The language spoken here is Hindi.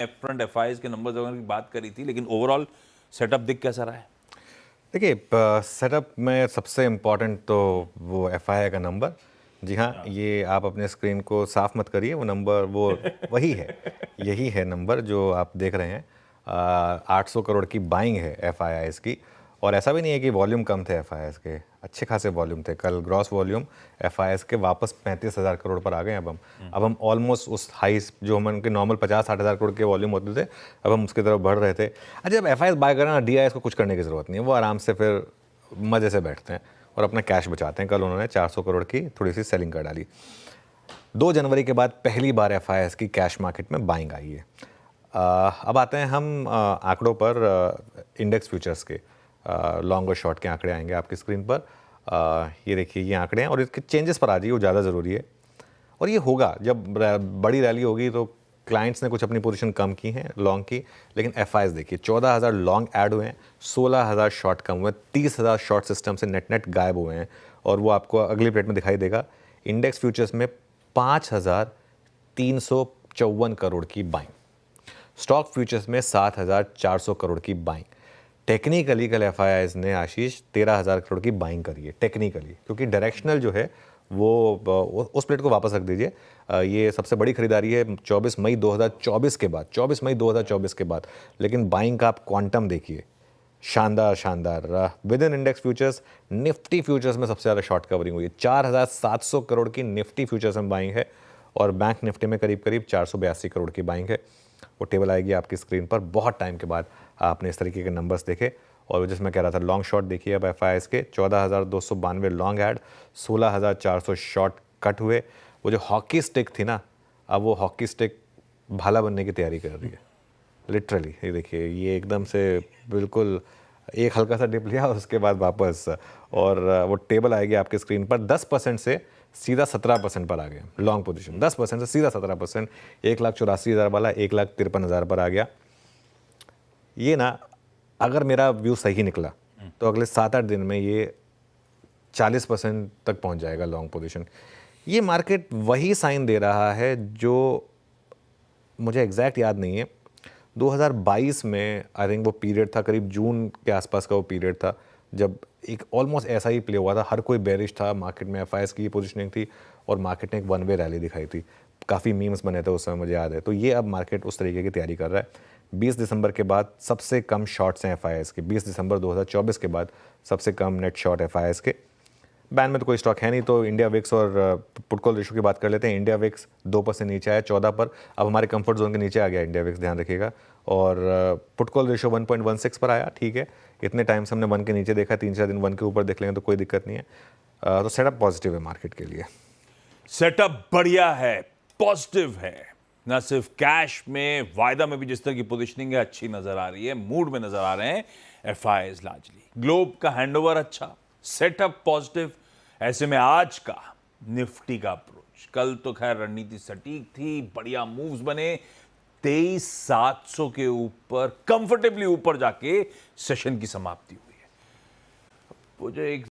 फ्रंट एफआईएस के नंबर्स वगैरह की बात करी थी, लेकिन ओवरऑल सेटअप दिख कैसा रहा है? देखिए, सेटअप में सबसे इम्पॉर्टेंट तो वो एफआईआई का नंबर। जी हाँ, ये आप अपने स्क्रीन को साफ मत करिए, वो नंबर वो वही है, यही है नंबर जो आप देख रहे हैं। 800 करोड़ की बाइंग है एफआईआईस की। और ऐसा भी नहीं है कि वॉल्यूम कम थे एफआईआईस के, अच्छे खासे वॉल्यूम थे। कल ग्रॉस वॉल्यूम एफआईआईस के वापस 35,000 करोड़ पर आ गए। अब हम ऑलमोस्ट उस हाई जो हम उनके नॉर्मल 50-60 हज़ार करोड़ के वॉल्यूम होते थे, अब हम उसकी तरफ बढ़ रहे थे। अच्छा, जब एफआईआईस बाय करना ना, डीआईएस को कुछ करने की ज़रूरत नहीं है, वो आराम से फिर मज़े से बैठते हैं और अपना कैश बचाते हैं। कल उन्होंने 400 करोड़ की थोड़ी सी सेलिंग कर डाली। 2 जनवरी के बाद पहली बार एफआईआईएस की कैश मार्केट में बाइंग आई है। अब आते हैं हम आंकड़ों पर। इंडेक्स फ्यूचर्स के लॉन्ग और शॉर्ट के आंकड़े आएंगे आपकी स्क्रीन पर। ये देखिए, ये आंकड़े हैं और इसके चेंजेस पर आ जाइए, वो ज़्यादा ज़रूरी है। और ये होगा जब बड़ी रैली होगी तो क्लाइंट्स ने कुछ अपनी पोजीशन कम की हैं लॉन्ग की, लेकिन एफआईएस देखिए 14,000 लॉन्ग ऐड हुए हैं, 16,000 शॉर्ट कम हुए, 30,000 शॉर्ट सिस्टम से नेट गायब हुए हैं। और वो आपको अगली प्लेट में दिखाई देगा। इंडेक्स फ्यूचर्स में 5,354 करोड़ की बाइंग, स्टॉक फ्यूचर्स में 7,400 करोड़ की बाइंग। टेक्निकली कल एफआईआईस ने, आशीष, 13,000 करोड़ की बाइंग करी है टेक्निकली, क्योंकि डायरेक्शनल जो है वो उस प्लेट को वापस रख दीजिए। ये सबसे बड़ी खरीदारी है 24 मई 2024 के बाद, 24 मई 2024 के बाद। लेकिन बाइंग का आप क्वांटम देखिए, शानदार शानदार। With in index futures, Nifty futures में सबसे ज़्यादा शॉर्ट कवरिंग हुई है। 4,700 करोड़ की निफ्टी फ्यूचर्स में बाइंग है और बैंक निफ्टी में करीब करीब 482 करोड़ की बाइंग है। वो टेबल आएगी आपकी स्क्रीन पर। बहुत टाइम के बाद आपने इस तरीके के नंबर्स देखे। और जिसमें कह रहा था लॉन्ग शॉर्ट देखिए, अब एफआईआईएस के 14,292 लॉन्ग ऐड, 16,400 शॉर्ट कट हुए। वो जो हॉकी स्टिक थी ना, अब वो हॉकी स्टिक भाला बनने की तैयारी कर रही है लिटरली। ये देखिए, ये एकदम से बिल्कुल एक हल्का सा डिप लिया, उसके बाद वापस। और वो टेबल आएगी आपकी स्क्रीन पर। 10% से सीधा 17% पर आ गया लॉन्ग पोजीशन, 10% से सीधा 17%। 1,84,000 वाला 1,53,000 पर आ गया। ये ना, अगर मेरा व्यू सही निकला तो अगले 7-8 दिन में ये 40% तक पहुंच जाएगा लॉन्ग पोजीशन। ये मार्केट वही साइन दे रहा है जो मुझे एग्जैक्ट याद नहीं है, 2022 में आई थिंक वो पीरियड था, करीब जून के आसपास का वो पीरियड था, जब एक ऑलमोस्ट ऐसा ही प्ले हुआ था। हर कोई बेरिश था मार्केट में, एफआईआईएस की पोजीशनिंग थी और मार्केट ने एक वन वे रैली दिखाई थी। काफ़ी मीम्स बने थे उस समय, मुझे याद है। तो ये अब मार्केट उस तरीके की तैयारी कर रहा है। 20 दिसंबर के बाद सबसे कम शॉर्ट्स हैं एफआईआईएस के। 20 दिसंबर 2024 के बाद सबसे कम नेट शॉर्ट एफआईआईएस के। बैन में तो कोई स्टॉक है नहीं, तो इंडिया विक्स और पुट कॉल रेशो की बात कर लेते हैं। इंडिया विक्स 2% नीचे आया 14 पर, अब हमारे कंफर्ट जोन के नीचे आ गया इंडिया विक्स, ध्यान रखिएगा। और पुट कॉल रेशो 1.16 पर आया, ठीक है। इतने टाइम से हमने 1 के नीचे देखा, 3-4 दिन 1 के ऊपर देख लेंगे तो कोई दिक्कत नहीं है। तो सेटअप पॉजिटिव है मार्केट के लिए। सेटअप बढ़िया है, पॉजिटिव है। ना सिर्फ कैश में, वायदा में भी जिस तरह की पोजीशनिंग है अच्छी नजर आ रही है, मूड में नजर आ रहे हैं एफआईआईएस लार्जली। ग्लोब का हैंडओवर अच्छा, सेटअप पॉजिटिव। ऐसे में आज का निफ्टी का अप्रोच, कल तो खैर रणनीति सटीक थी, बढ़िया मूव्स बने, 23,700 के ऊपर कंफर्टेबली ऊपर जाके सेशन की समाप्ति हुई है। वो जो एक